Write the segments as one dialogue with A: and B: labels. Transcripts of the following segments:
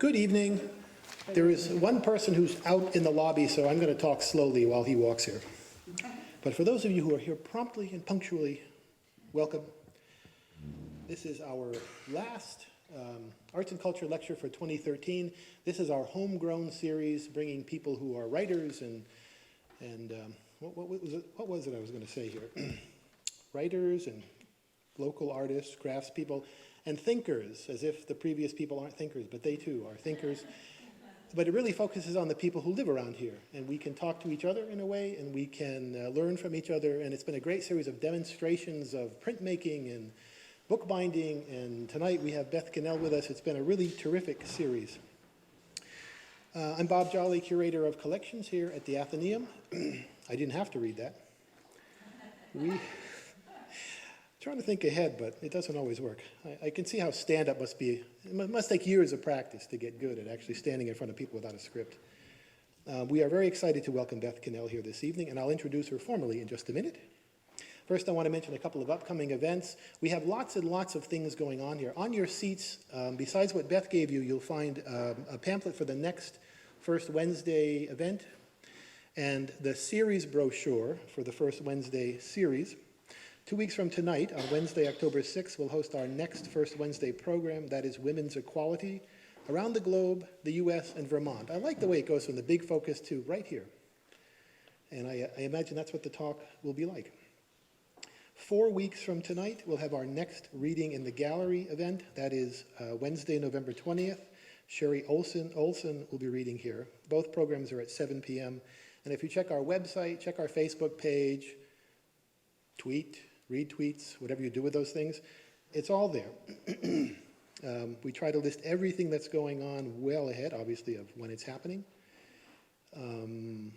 A: Good evening. There is one person who's out in the lobby, so I'm going to talk slowly while he walks here. But for those of you who are here promptly and punctually, welcome. This is our last Arts and Culture lecture for 2013. This is our homegrown series, bringing people who are writers and what was it I was going to say here? Writers and local artists, craftspeople, and thinkers, as if the previous people aren't thinkers, but they too are thinkers. But it really focuses on the people who live around here, and we can talk to each other in a way, and we can learn from each other, and it's been a great series of demonstrations of printmaking and bookbinding, and tonight we have Beth Kanell with us. It's been a really terrific series. I'm Bob Jolly, Curator of Collections here at the Athenaeum. I didn't have to read that. Trying to think ahead, but it doesn't always work. I can see how stand-up must take years of practice to get good at actually standing in front of people without a script. We are very excited to welcome Beth Kanell here this evening, and I'll introduce her formally in just a minute. First, I want to mention a couple of upcoming events. We have lots and lots of things going on here. On your seats, besides what Beth gave you, you'll find a pamphlet for the next First Wednesday event and the series brochure for the First Wednesday series. 2 weeks from tonight, on Wednesday, October 6th, we'll host our next First Wednesday program, that is Women's Equality, around the globe, the US, and Vermont. I like the way it goes from the big focus to right here. And I imagine that's what the talk will be like. 4 weeks from tonight, we'll have our next Reading in the Gallery event. That is Wednesday, November 20th. Sherry Olson will be reading here. Both programs are at 7 p.m. And if you check our website, check our Facebook page, tweet, read tweets, whatever you do with those things, it's all there. We try to list everything that's going on well ahead, obviously, of when it's happening. And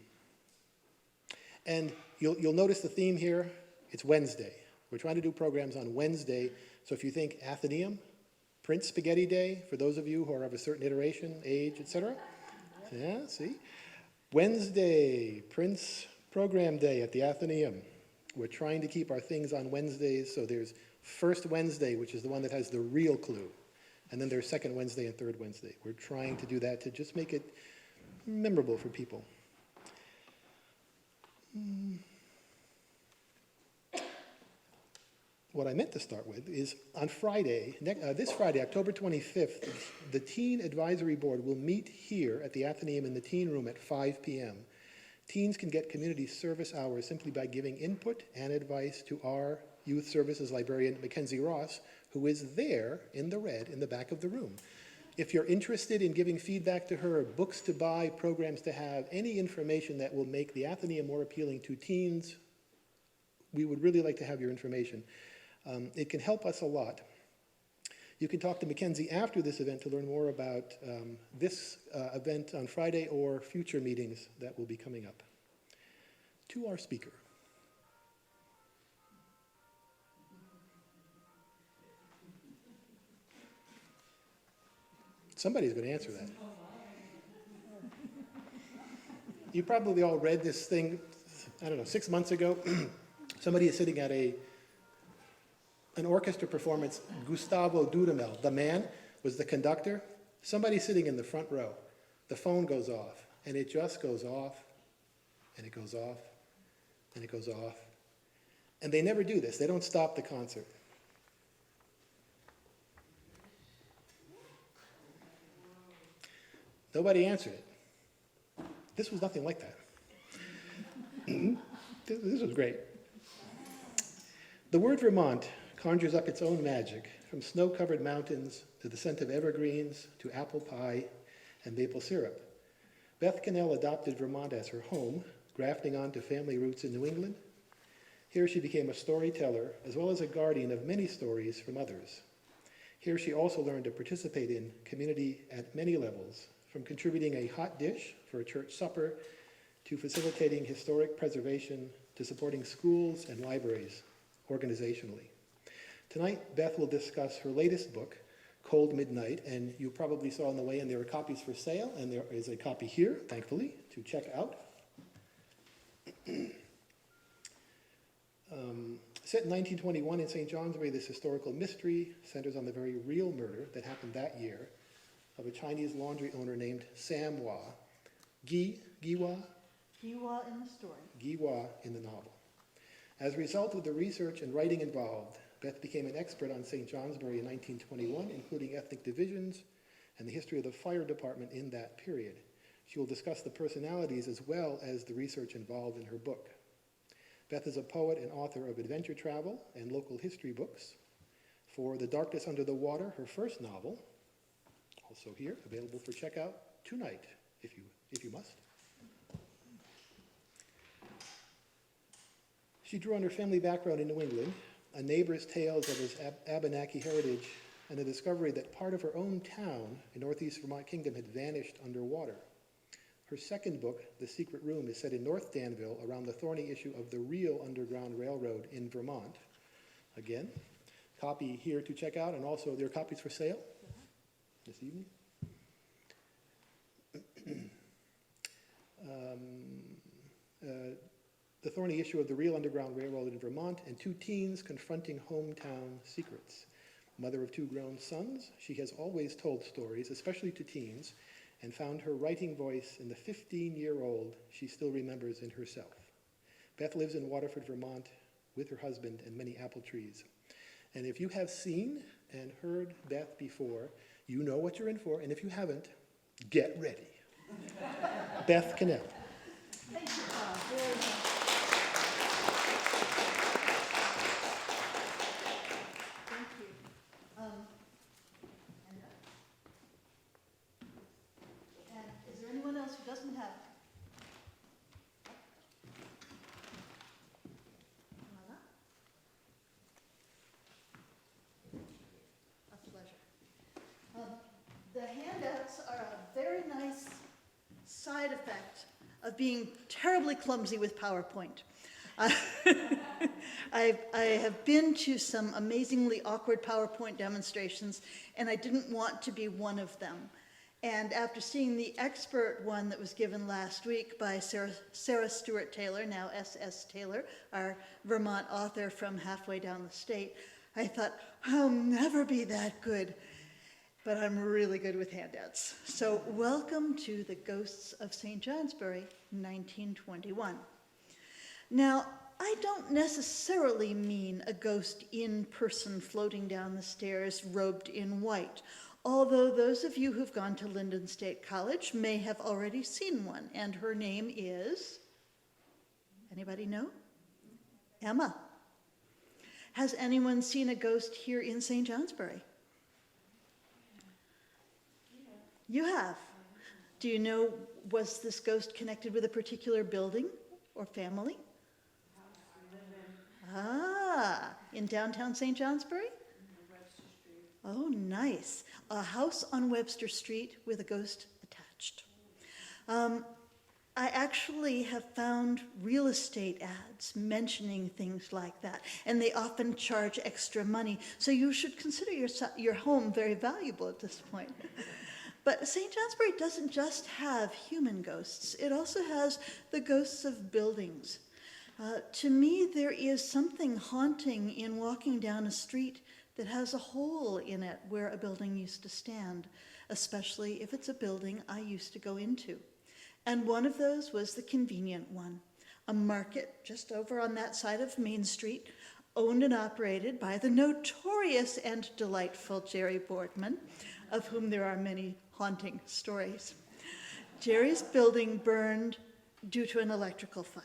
A: you'll notice the theme here, it's Wednesday. We're trying to do programs on Wednesday, so if you think Athenaeum, Print Spaghetti Day, for those of you who are of a certain iteration, age, etc. Yeah, see? Wednesday, Prince Program Day at the Athenaeum. We're trying to keep our things on Wednesdays, so there's First Wednesday, which is the one that has the real clue, and then there's Second Wednesday and Third Wednesday. We're trying to do that to just make it memorable for people. What I meant to start with is on Friday, this Friday, October 25th, the Teen Advisory Board will meet here at the Athenaeum in the Teen Room at 5 p.m. Teens can get community service hours simply by giving input and advice to our youth services librarian, Mackenzie Ross, who is there in the red in the back of the room. If you're interested in giving feedback to her, books to buy, programs to have, any information that will make the Athenaeum more appealing to teens, we would really like to have your information. It can help us a lot. You can talk to Mackenzie after this event to learn more about this event on Friday or future meetings that will be coming up. To our speaker. Somebody's going to answer that. You probably all read this thing, I don't know, 6 months ago. Somebody is sitting at an orchestra performance. Gustavo Dudamel, the man, was the conductor. Somebody sitting in the front row. The phone goes off, and it just goes off, and it goes off, and it goes off. And they never do this. They don't stop the concert. Nobody answered it. This was nothing like that. This was great. The word Vermont conjures up its own magic, from snow-covered mountains to the scent of evergreens to apple pie and maple syrup. Beth Kanell adopted Vermont as her home, grafting onto family roots in New England. Here she became a storyteller, as well as a guardian of many stories from others. Here she also learned to participate in community at many levels, from contributing a hot dish for a church supper, to facilitating historic preservation, to supporting schools and libraries organizationally. Tonight, Beth will discuss her latest book, Cold Midnight, and you probably saw on the way in there are copies for sale, and there is a copy here, thankfully, to check out. Set in 1921 in St. John's Bay, this historical mystery centers on the very real murder that happened that year of a Chinese laundry owner named Sam Hua. Giwa
B: Giwa in the story.
A: Giwa in the novel. As a result of the research and writing involved, Beth became an expert on St. Johnsbury in 1921, including ethnic divisions and the history of the fire department in that period. She will discuss the personalities as well as the research involved in her book. Beth is a poet and author of adventure travel and local history books. For The Darkness Under the Water, her first novel, also here, available for checkout tonight, if you must. She drew on her family background in New England, a neighbor's tales of his Abenaki heritage, and the discovery that part of her own town in northeast Vermont Kingdom had vanished underwater. Her second book, The Secret Room, is set in North Danville around the thorny issue of the real Underground Railroad in Vermont. Again, copy here to check out, and also there are copies for sale this evening. The thorny issue of the real Underground Railroad in Vermont, and two teens confronting hometown secrets. Mother of two grown sons, she has always told stories, especially to teens, and found her writing voice in the 15-year-old she still remembers in herself. Beth lives in Waterford, Vermont, with her husband and many apple trees. And if you have seen and heard Beth before, you know what you're in for, and if you haven't, get ready. Beth Kanell.
B: Thank you, Bob, very much. Thank you. And is there anyone else who doesn't have? Voila. A pleasure. The handouts are a very nice side effect of being terribly clumsy with PowerPoint. I have been to some amazingly awkward PowerPoint demonstrations, and I didn't want to be one of them. And after seeing the expert one that was given last week by Sarah Stewart Taylor, now S.S. Taylor, our Vermont author from halfway down the state, I thought, I'll never be that good. But I'm really good with handouts. So welcome to The Ghosts of St. Johnsbury, 1921. Now, I don't necessarily mean a ghost in person floating down the stairs robed in white, although those of you who've gone to Lyndon State College may have already seen one, and her name is, anybody know? Emma. Has anyone seen a ghost here in St. Johnsbury? You have. Do you know, was this ghost connected with a particular building or family? Ah, in downtown St. Johnsbury?
C: Webster Street.
B: Oh, nice. A house on Webster Street with a ghost attached. I actually have found real estate ads mentioning things like that, and they often charge extra money, so you should consider your home very valuable at this point. But St. Johnsbury doesn't just have human ghosts, it also has the ghosts of buildings. To me, there is something haunting in walking down a street that has a hole in it where a building used to stand, especially if it's a building I used to go into. And one of those was the convenient one, a market just over on that side of Main Street, owned and operated by the notorious and delightful Jerry Boardman, of whom there are many haunting stories. Jerry's building burned due to an electrical fire.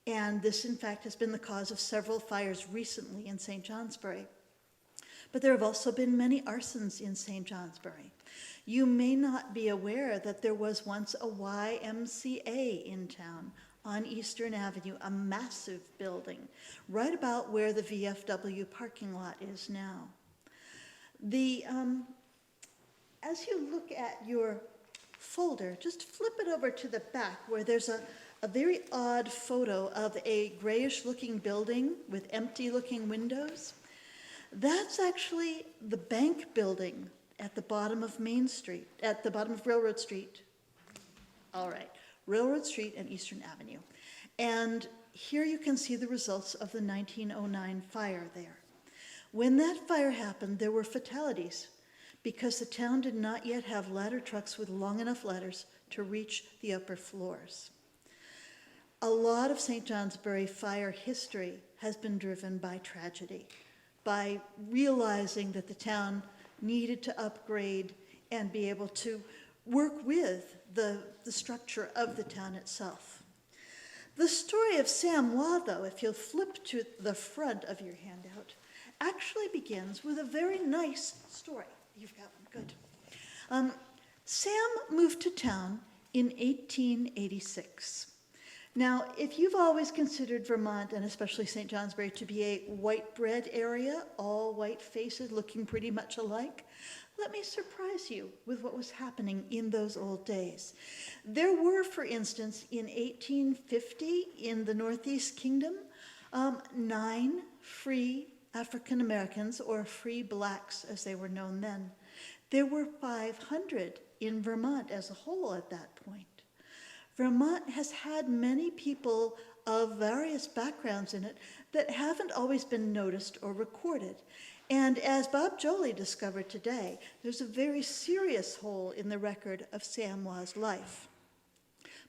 B: And this, in fact, has been the cause of several fires recently in St. Johnsbury. But there have also been many arsons in St. Johnsbury. You may not be aware that there was once a YMCA in town on Eastern Avenue, a massive building, right about where the VFW parking lot is now. As you look at your folder, just flip it over to the back where there's a very odd photo of a grayish-looking building with empty-looking windows. That's actually the bank building at the bottom of Main Street, at the bottom of Railroad Street. All right, Railroad Street and Eastern Avenue. And here you can see the results of the 1909 fire there. When that fire happened, there were fatalities. because the town did not yet have ladder trucks with long enough ladders to reach the upper floors. A lot of St. Johnsbury fire history has been driven by tragedy, by realizing that the town needed to upgrade and be able to work with the structure of the town itself. The story of Samoa, though, if you'll flip to the front of your handout, actually begins with a very nice story. You've got one, good. Sam moved to town in 1886. Now, if you've always considered Vermont, and especially St. Johnsbury, to be a white bread area, all white faces looking pretty much alike, let me surprise you with what was happening in those old days. There were, for instance, in 1850 in the Northeast Kingdom, 9 free African Americans, or free blacks as they were known then. There were 500 in Vermont as a whole at that point. Vermont has had many people of various backgrounds in it that haven't always been noticed or recorded. And as Bob Jolie discovered today, there's a very serious hole in the record of Samoa's life.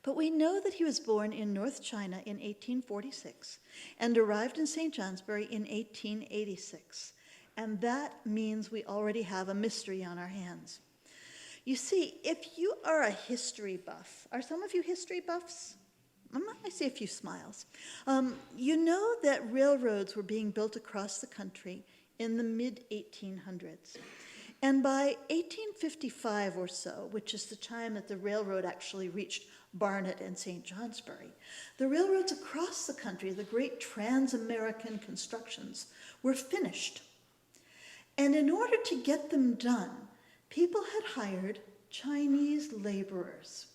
B: But we know that he was born in North China in 1846 and arrived in St. Johnsbury in 1886. And that means we already have a mystery on our hands. You see, if you are a history buff, are some of you history buffs? I see a few smiles. You know that railroads were being built across the country in the mid-1800s. And by 1855 or so, which is the time that the railroad actually reached Barnet and St. Johnsbury, the railroads across the country, the great trans-American constructions, were finished. And in order to get them done, people had hired Chinese laborers.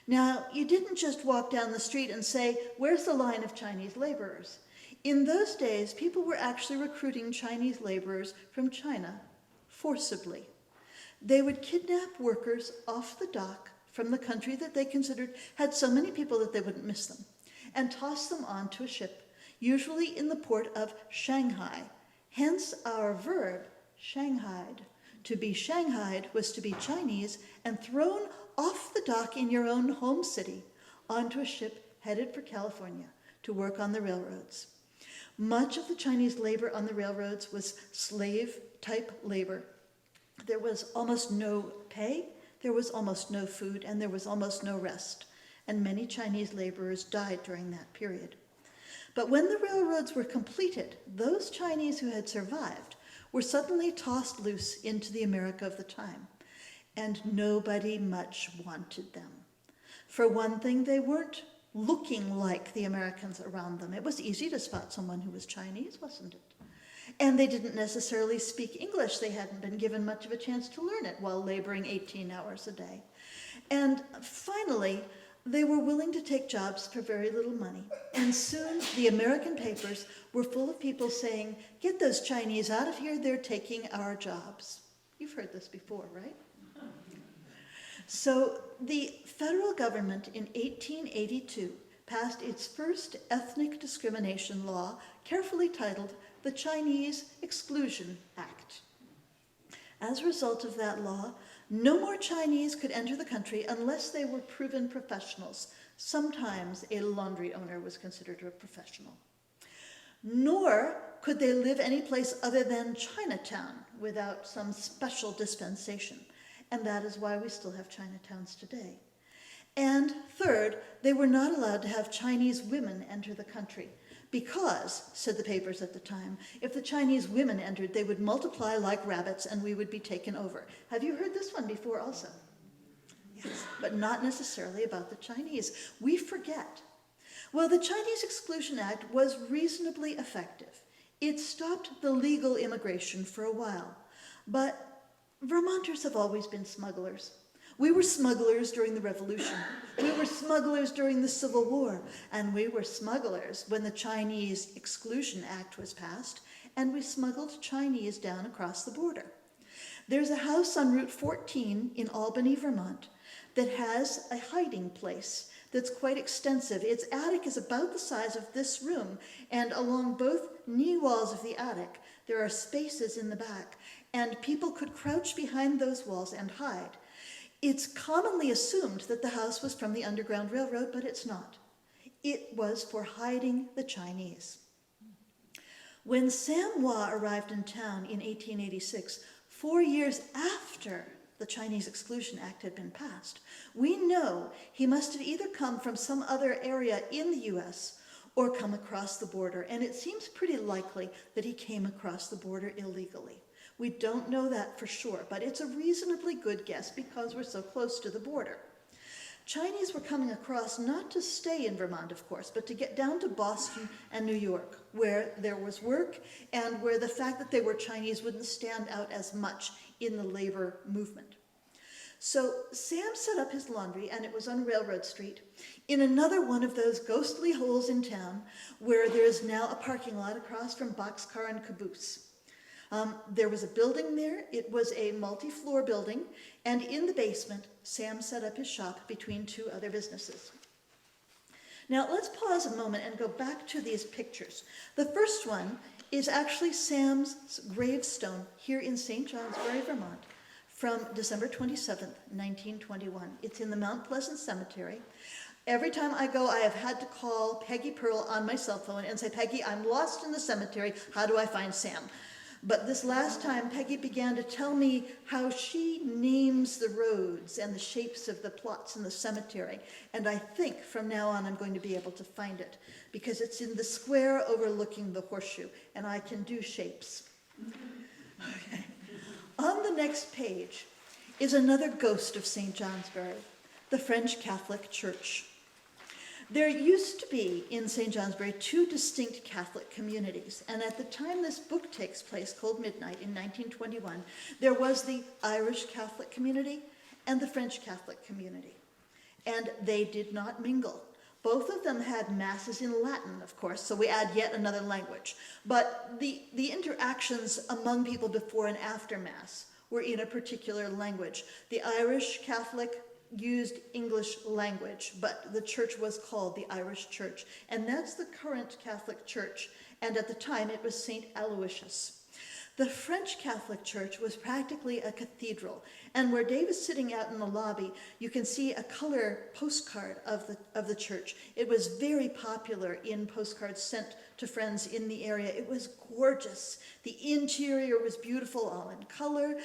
B: Now, you didn't just walk down the street and say, "Where's the line of Chinese laborers?" In those days, people were actually recruiting Chinese laborers from China forcibly. They would kidnap workers off the dock from the country that they considered had so many people that they wouldn't miss them, and toss them onto a ship, usually in the port of Shanghai. Hence our verb, shanghaied. To be shanghaied was to be Chinese and thrown off the dock in your own home city onto a ship headed for California to work on the railroads. Much of the Chinese labor on the railroads was slave-type labor. There was almost no pay, there was almost no food, and there was almost no rest. And many Chinese laborers died during that period. But when the railroads were completed, those Chinese who had survived were suddenly tossed loose into the America of the time, and nobody much wanted them. For one thing, they weren't looking like the Americans around them. It was easy to spot someone who was Chinese, wasn't it? And they didn't necessarily speak English. They hadn't been given much of a chance to learn it while laboring 18 hours a day. And finally, they were willing to take jobs for very little money. And soon the American papers were full of people saying, "Get those Chinese out of here, they're taking our jobs." You've heard this before, right? So the federal government in 1882 passed its first ethnic discrimination law, carefully titled the Chinese Exclusion Act. As a result of that law, no more Chinese could enter the country unless they were proven professionals. Sometimes a laundry owner was considered a professional. Nor could they live any place other than Chinatown without some special dispensation. And that is why we still have Chinatowns today. And third, they were not allowed to have Chinese women enter the country because, said the papers at the time, if the Chinese women entered, they would multiply like rabbits and we would be taken over. Have you heard this one before also? Yes, but not necessarily about the Chinese. We forget. Well, the Chinese Exclusion Act was reasonably effective. It stopped the legal immigration for a while, but Vermonters have always been smugglers. We were smugglers during the Revolution. We were smugglers during the Civil War. And we were smugglers when the Chinese Exclusion Act was passed, and we smuggled Chinese down across the border. There's a house on Route 14 in Albany, Vermont, that has a hiding place that's quite extensive. Its attic is about the size of this room, and along both knee walls of the attic, there are spaces in the back. and people could crouch behind those walls and hide. It's commonly assumed that the house was from the Underground Railroad, but it's not. It was for hiding the Chinese. When Sam Hua arrived in town in 1886, 4 years after the Chinese Exclusion Act had been passed, we know he must have either come from some other area in the US or come across the border, and it seems pretty likely that he came across the border illegally. We don't know that for sure, but it's a reasonably good guess because we're so close to the border. Chinese were coming across not to stay in Vermont, of course, but to get down to Boston and New York, where there was work and where the fact that they were Chinese wouldn't stand out as much in the labor movement. So Sam set up his laundry, and it was on Railroad Street, in another one of those ghostly holes in town where there is now a parking lot across from Boxcar and Caboose. There was a building there. It was a multi-floor building, and in the basement, Sam set up his shop between two other businesses. Now, let's pause a moment and go back to these pictures. The first one is actually Sam's gravestone here in St. Johnsbury, Vermont, from December 27th, 1921. It's in the Mount Pleasant Cemetery. Every time I go, I have had to call Peggy Pearl on my cell phone and say, Peggy, I'm lost in the cemetery. How do I find Sam? But this last time, Peggy began to tell me how she names the roads and the shapes of the plots in the cemetery. And I think from now on I'm going to be able to find it because it's in the square overlooking the horseshoe, and I can do shapes. Okay. On the next page is another ghost of St. Johnsbury, the French Catholic Church. There used to be in St. Johnsbury two distinct Catholic communities, and at the time this book takes place, Cold Midnight, in 1921, there was the Irish Catholic community and the French Catholic community, and they did not mingle. Both of them had masses in Latin, of course, so we add yet another language, but the interactions among people before and after Mass were in a particular language. The Irish Catholic used English language, but the church was called the Irish Church, and that's the current Catholic Church, and at the time it was St. Aloysius. The French Catholic Church was practically a cathedral, and where Dave is sitting out in the lobby, you can see a color postcard of the church. It was very popular in postcards sent to friends in the area. It was gorgeous. The interior was beautiful, all in color,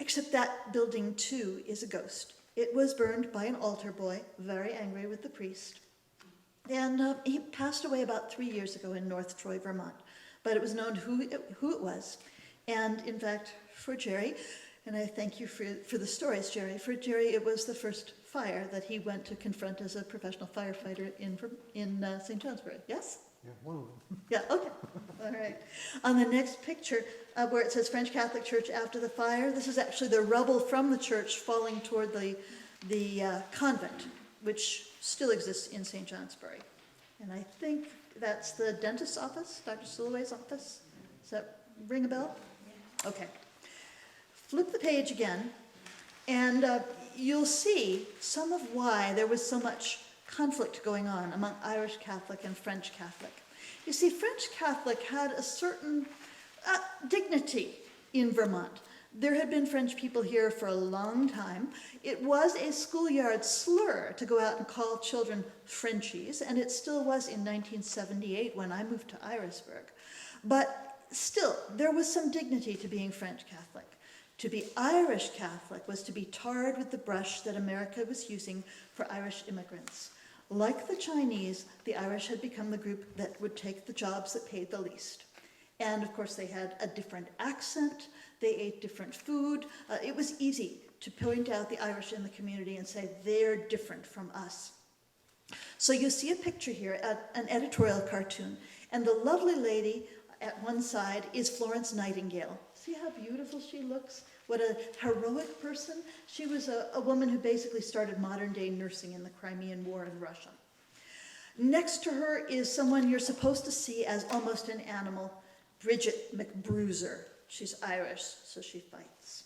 B: except that building too is a ghost. It was burned by an altar boy, very angry with the priest. And he passed away about 3 years ago in North Troy, Vermont. But it was known who it was. And in fact, for Jerry, and I thank you for the stories, Jerry, for Jerry, it was the first fire that he went to confront as a professional firefighter in St. Johnsbury. Yes?
C: Yeah, one of them.
B: Yeah, okay. All right. On the next picture, where it says French Catholic Church after the fire, this is actually the rubble from the church falling toward the convent, which still exists in St. Johnsbury. And I think that's the dentist's office, Dr. Sulaway's office. Does that ring a bell? Okay. Flip the page again, and you'll see some of why there was so much conflict going on among Irish Catholic and French Catholic. You see, French Catholic had a certain dignity in Vermont. There had been French people here for a long time. It was a schoolyard slur to go out and call children Frenchies, and it still was in 1978 when I moved to Irisburg. But still, there was some dignity to being French Catholic. To be Irish Catholic was to be tarred with the brush that America was using for Irish immigrants. Like the Chinese, the Irish had become the group that would take the jobs that paid the least. And of course, they had a different accent, they ate different food. It was easy to point out the Irish in the community and say, they're different from us. So you see a picture here, an editorial cartoon, and the lovely lady at one side is Florence Nightingale. See how beautiful she looks? What a heroic person. She was a woman who basically started modern-day nursing in the Crimean War in Russia. Next to her is someone you're supposed to see as almost an animal, Bridget McBruiser. She's Irish, so she fights.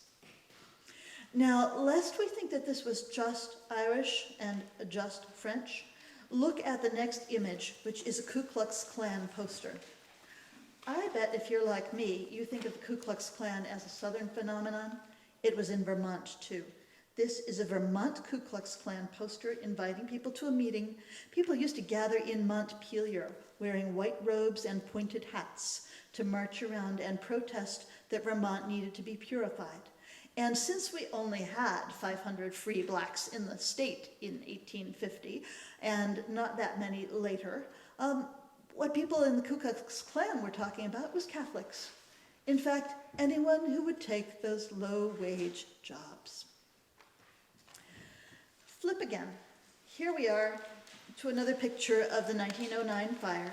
B: Now, lest we think that this was just Irish and just French, look at the next image, which is a Ku Klux Klan poster. I bet if you're like me, you think of the Ku Klux Klan as a Southern phenomenon. It was in Vermont, too. This is a Vermont Ku Klux Klan poster inviting people to a meeting. People used to gather in Montpelier wearing white robes and pointed hats to march around and protest that Vermont needed to be purified. And since we only had 500 free blacks in the state in 1850, and not that many later, what people in the Ku Klux Klan were talking about was Catholics. In fact, anyone who would take those low-wage jobs. Flip again. Here we are to another picture of the 1909 fire.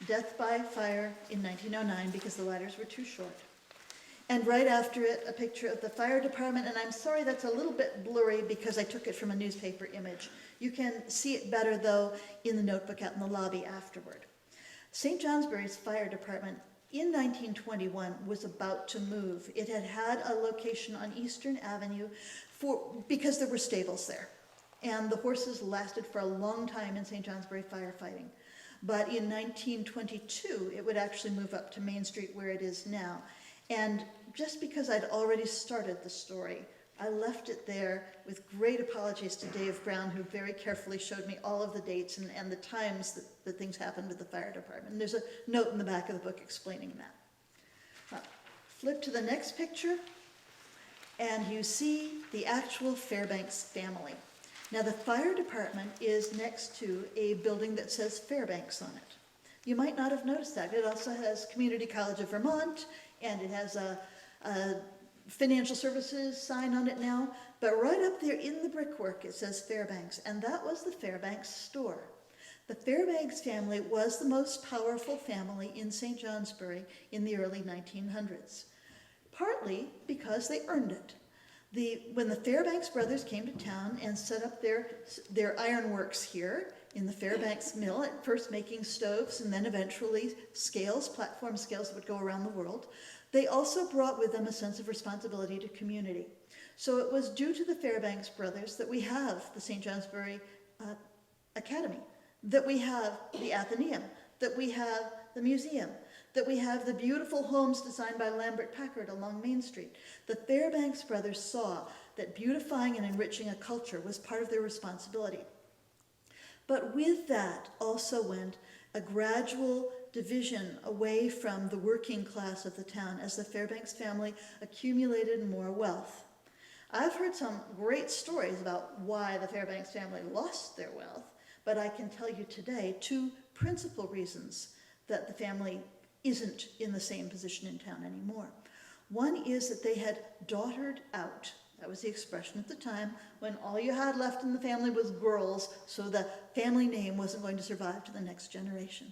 B: Death by fire in 1909 because the ladders were too short. And right after it, a picture of the fire department, and I'm sorry that's a little bit blurry because I took it from a newspaper image. You can see it better, though, in the notebook out in the lobby afterward. St. Johnsbury's fire department in 1921 was about to move. It had had a location on Eastern Avenue because there were stables there. And the horses lasted for a long time in St. Johnsbury firefighting. But in 1922, it would actually move up to Main Street where it is now. And just because I'd already started the story, I left it there with great apologies to Dave Brown, who very carefully showed me all of the dates and the times that things happened with the fire department. And there's a note in the back of the book explaining that. Flip to the next picture, and you see the actual Fairbanks family. Now, the fire department is next to a building that says Fairbanks on it. You might not have noticed that. It also has Community College of Vermont, and it has a financial services sign on it now, but right up there in the brickwork it says Fairbanks, and that was the Fairbanks store. The Fairbanks family was the most powerful family in St. Johnsbury in the early 1900s, partly because they earned it. When the Fairbanks brothers came to town and set up their ironworks here in the Fairbanks mill, at first making stoves and then eventually scales, platform scales that would go around the world, they also brought with them a sense of responsibility to community. So it was due to the Fairbanks brothers that we have the St. Johnsbury Academy, that we have the Athenaeum, that we have the museum, that we have the beautiful homes designed by Lambert Packard along Main Street. The Fairbanks brothers saw that beautifying and enriching a culture was part of their responsibility. But with that also went a gradual division away from the working class of the town as the Fairbanks family accumulated more wealth. I've heard some great stories about why the Fairbanks family lost their wealth, but I can tell you today two principal reasons that the family isn't in the same position in town anymore. One is that they had daughtered out. That was the expression at the time when all you had left in the family was girls, so the family name wasn't going to survive to the next generation.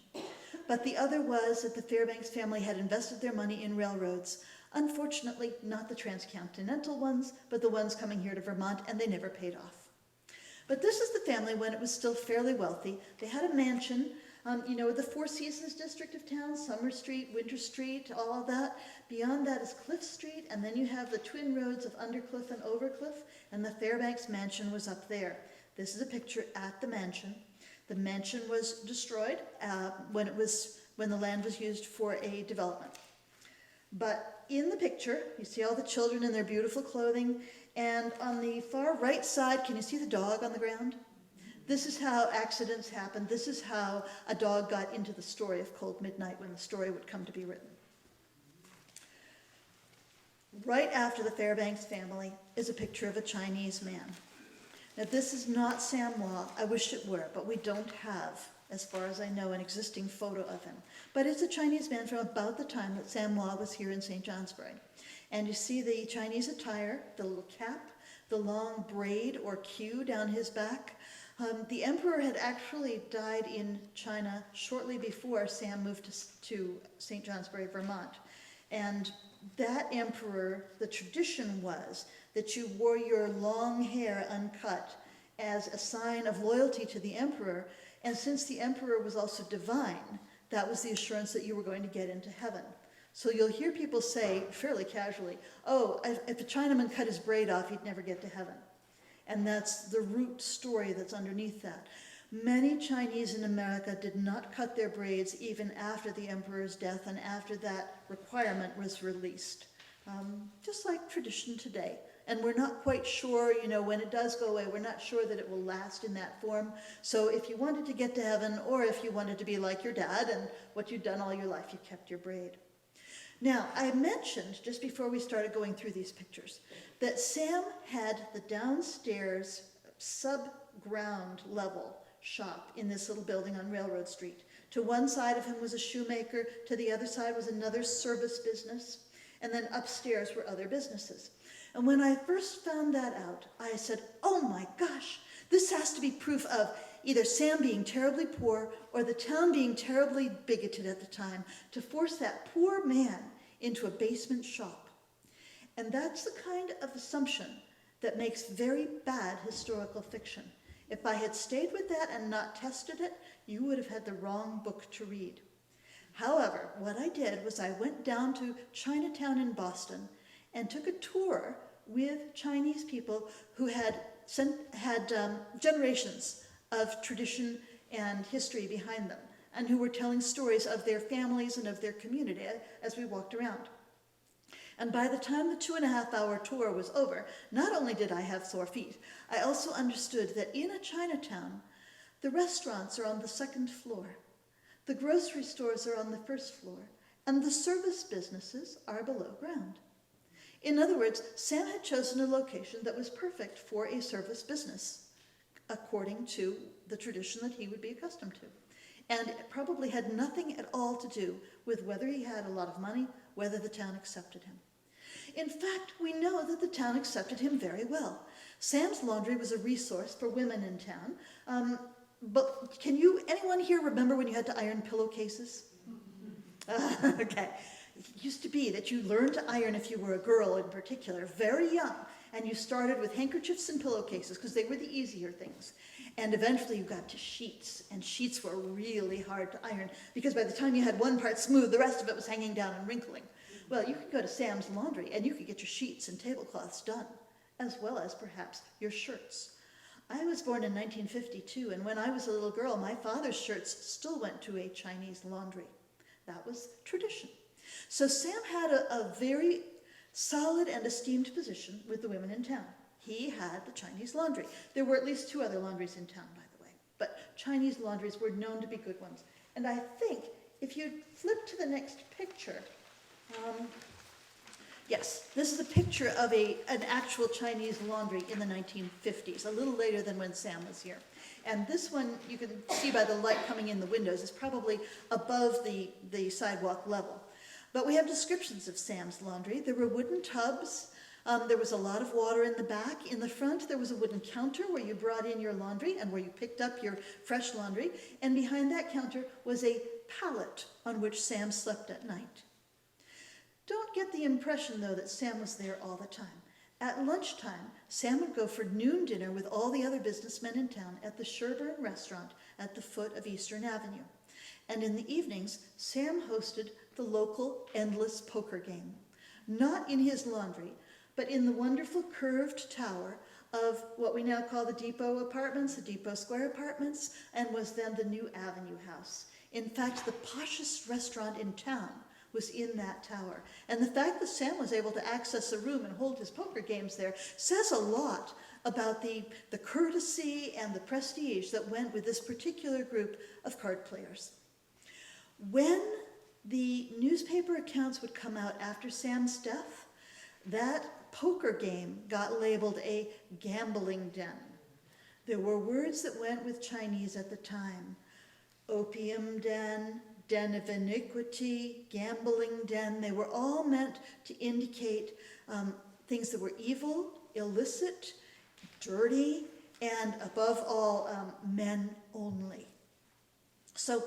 B: But the other was that the Fairbanks family had invested their money in railroads. Unfortunately, not the transcontinental ones, but the ones coming here to Vermont, and they never paid off. But this is the family when it was still fairly wealthy. They had a mansion, the Four Seasons district of town, Summer Street, Winter Street, all of that. Beyond that is Cliff Street, and then you have the twin roads of Undercliff and Overcliff, and the Fairbanks mansion was up there. This is a picture at the mansion. The mansion was destroyed when the land was used for a development. But in the picture, you see all the children in their beautiful clothing, and on the far right side, can you see the dog on the ground? This is how accidents happen. This is how a dog got into the story of Cold Midnight when the story would come to be written. Right after the Fairbanks family is a picture of a Chinese man. Now, this is not Sam Law. I wish it were, but we don't have, as far as I know, an existing photo of him. But it's a Chinese man from about the time that Sam Law was here in St. Johnsbury. And you see the Chinese attire, the little cap, the long braid or queue down his back. The emperor had actually died in China shortly before Sam moved to St. Johnsbury, Vermont. And that emperor, the tradition was that you wore your long hair uncut as a sign of loyalty to the emperor. And since the emperor was also divine, that was the assurance that you were going to get into heaven. So you'll hear people say fairly casually, oh, if a Chinaman cut his braid off, he'd never get to heaven. And that's the root story that's underneath that. Many Chinese in America did not cut their braids even after the emperor's death and after that requirement was released, just like tradition today. And we're not quite sure, when it does go away, we're not sure that it will last in that form. So if you wanted to get to heaven, or if you wanted to be like your dad and what you'd done all your life, you kept your braid. Now, I mentioned, just before we started going through these pictures, that Sam had the downstairs sub-ground level shop in this little building on Railroad Street. To one side of him was a shoemaker, to the other side was another service business, and then upstairs were other businesses. And when I first found that out, I said, oh my gosh, this has to be proof of either Sam being terribly poor or the town being terribly bigoted at the time to force that poor man into a basement shop. And that's the kind of assumption that makes very bad historical fiction. If I had stayed with that and not tested it, you would have had the wrong book to read. However, what I did was I went down to Chinatown in Boston and took a tour with Chinese people who had generations of tradition and history behind them, and who were telling stories of their families and of their community as we walked around. And by the time the 2.5-hour tour was over, not only did I have sore feet, I also understood that in a Chinatown, the restaurants are on the second floor, the grocery stores are on the first floor, and the service businesses are below ground. In other words, Sam had chosen a location that was perfect for a service business, according to the tradition that he would be accustomed to. And it probably had nothing at all to do with whether he had a lot of money, whether the town accepted him. In fact, we know that the town accepted him very well. Sam's Laundry was a resource for women in town. But can anyone here remember when you had to iron pillowcases? Okay. It used to be that you learned to iron if you were a girl in particular, very young, and you started with handkerchiefs and pillowcases because they were the easier things. And eventually you got to sheets, and sheets were really hard to iron because by the time you had one part smooth, the rest of it was hanging down and wrinkling. Well, you could go to Sam's Laundry and you could get your sheets and tablecloths done, as well as perhaps your shirts. I was born in 1952, and when I was a little girl, my father's shirts still went to a Chinese laundry. That was tradition. So Sam had a very solid and esteemed position with the women in town. He had the Chinese laundry. There were at least 2 other laundries in town, by the way, but Chinese laundries were known to be good ones. And I think if you flip to the next picture, yes, this is a picture of an actual Chinese laundry in the 1950s, a little later than when Sam was here. And this one, you can see by the light coming in the windows, is probably above the sidewalk level. But we have descriptions of Sam's Laundry. There were wooden tubs. There was a lot of water in the back. In the front, there was a wooden counter where you brought in your laundry and where you picked up your fresh laundry. And behind that counter was a pallet on which Sam slept at night. Don't get the impression, though, that Sam was there all the time. At lunchtime, Sam would go for noon dinner with all the other businessmen in town at the Sherburne restaurant at the foot of Eastern Avenue. And in the evenings, Sam hosted the local endless poker game, not in his laundry, but in the wonderful curved tower of what we now call the Depot Apartments, the Depot Square Apartments, and was then the New Avenue House. In fact, the poshest restaurant in town was in that tower. And the fact that Sam was able to access a room and hold his poker games there says a lot about the courtesy and the prestige that went with this particular group of card players. When the newspaper accounts would come out after Sam's death, that poker game got labeled a gambling den. There were words that went with Chinese at the time: opium den, den of iniquity, gambling den. They were all meant to indicate things that were evil, illicit, dirty, and above all, men only. So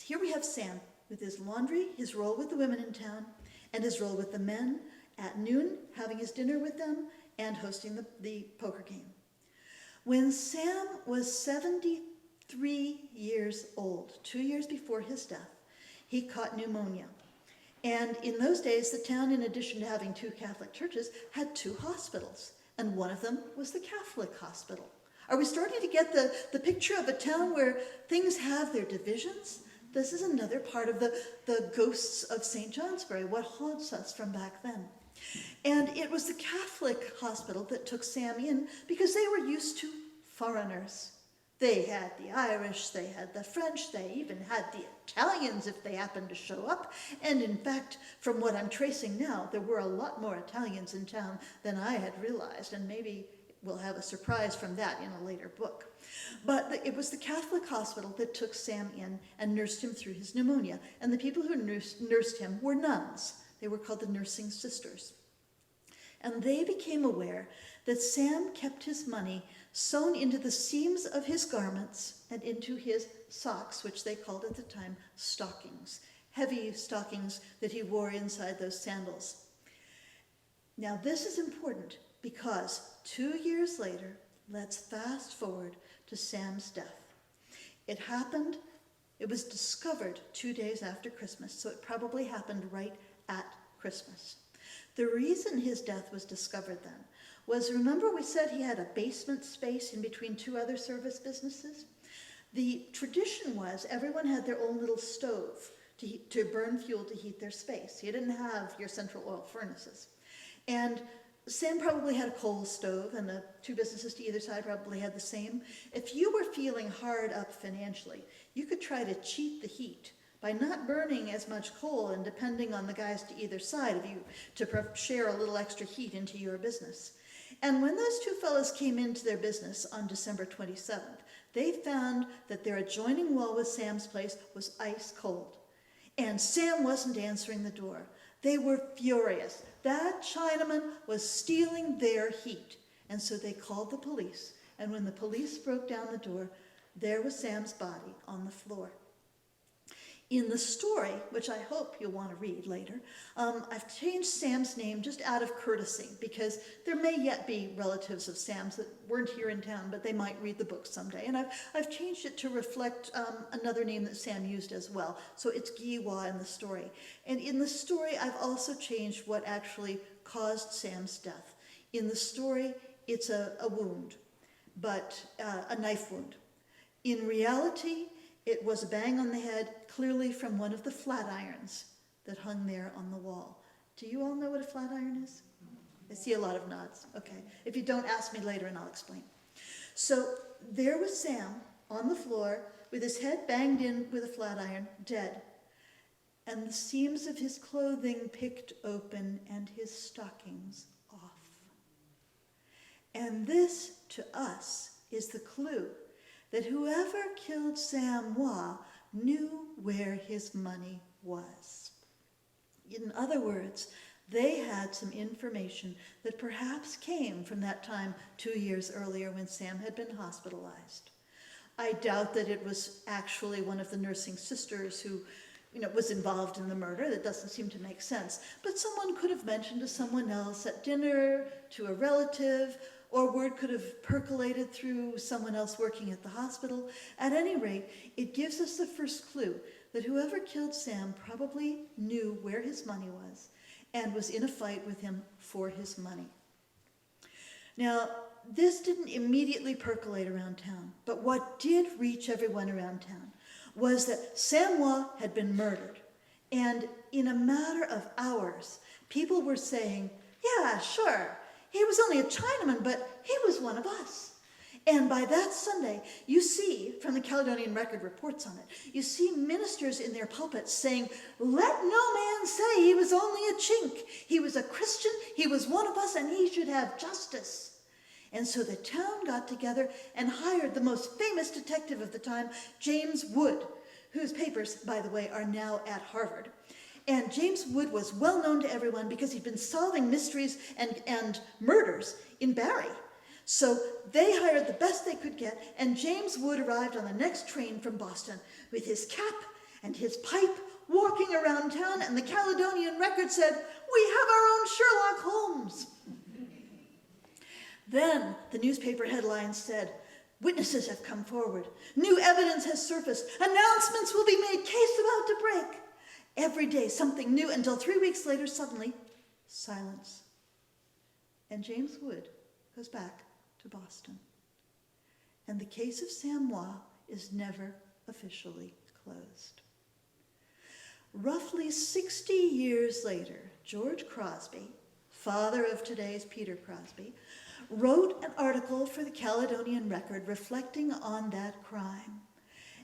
B: here we have Sam with his laundry, his role with the women in town, and his role with the men at noon, having his dinner with them and hosting the poker game. When Sam was 73 years old, 2 years before his death, he caught pneumonia. And in those days, the town, in addition to having 2 Catholic churches, had 2 hospitals, and one of them was the Catholic hospital. Are we starting to get the picture of a town where things have their divisions? This is another part of the ghosts of St. Johnsbury, what haunts us from back then. And it was the Catholic hospital that took Sam in because they were used to foreigners. They had the Irish, they had the French, they even had the Italians if they happened to show up. And in fact, from what I'm tracing now, there were a lot more Italians in town than I had realized, and maybe we'll have a surprise from that in a later book. But it was the Catholic hospital that took Sam in and nursed him through his pneumonia. And the people who nursed him were nuns. They were called the nursing sisters. And they became aware that Sam kept his money sewn into the seams of his garments and into his socks, which they called at the time stockings, heavy stockings that he wore inside those sandals. Now this is important because 2 years later, let's fast forward to Sam's death. It happened, it was discovered 2 days after Christmas, so it probably happened right at Christmas. The reason his death was discovered then was, remember we said he had a basement space in between two other service businesses? The tradition was everyone had their own little stove to burn fuel to heat their space. You didn't have your central oil furnaces. And Sam probably had a coal stove, and the two businesses to either side probably had the same. If you were feeling hard up financially, you could try to cheat the heat by not burning as much coal and depending on the guys to either side of you to share a little extra heat into your business. And when those two fellows came into their business on December 27th, they found that their adjoining wall with Sam's place was ice cold. And Sam wasn't answering the door. They were furious. That Chinaman was stealing their heat. And so they called the police. And when the police broke down the door, there was Sam's body on the floor. In the story, which I hope you'll want to read later, I've changed Sam's name just out of courtesy because there may yet be relatives of Sam's that weren't here in town, but they might read the book someday. And I've changed it to reflect another name that Sam used as well. So it's Giwa in the story. And in the story, I've also changed what actually caused Sam's death. In the story, it's a wound, but a knife wound. In reality, it was a bang on the head, clearly from one of the flat irons that hung there on the wall. Do you all know what a flat iron is? I see a lot of nods. Okay. If you don't, ask me later and I'll explain. So there was Sam on the floor with his head banged in with a flat iron, dead, and the seams of his clothing picked open and his stockings off. And this, to us, is the clue that whoever killed Sam Wah knew where his money was. In other words, they had some information that perhaps came from that time 2 years earlier when Sam had been hospitalized. I doubt that it was actually one of the nursing sisters who was involved in the murder. That doesn't seem to make sense. But someone could have mentioned to someone else at dinner, to a relative, or word could have percolated through someone else working at the hospital. At any rate, it gives us the first clue that whoever killed Sam probably knew where his money was and was in a fight with him for his money. Now, this didn't immediately percolate around town, but what did reach everyone around town was that Sam Wah had been murdered. And in a matter of hours, people were saying, yeah, sure, he was only a Chinaman, but he was one of us. And by that Sunday, you see, from the Caledonian Record reports on it, you see ministers in their pulpits saying, let no man say he was only a chink. He was a Christian, he was one of us, and he should have justice. And so the town got together and hired the most famous detective of the time, James Wood, whose papers, by the way, are now at Harvard. And James Wood was well known to everyone because he'd been solving mysteries and murders in Barrie. So they hired the best they could get, and James Wood arrived on the next train from Boston with his cap and his pipe, walking around town, and the Caledonian Record said, we have our own Sherlock Holmes. Then the newspaper headlines said, witnesses have come forward. New evidence has surfaced. Announcements will be made. Case about to break. Every day something new until 3 weeks later, suddenly, silence. And James Wood goes back to Boston. and the case of Samoa is never officially closed. Roughly 60 years later, George Crosby, father of today's Peter Crosby, wrote an article for the Caledonian Record reflecting on that crime.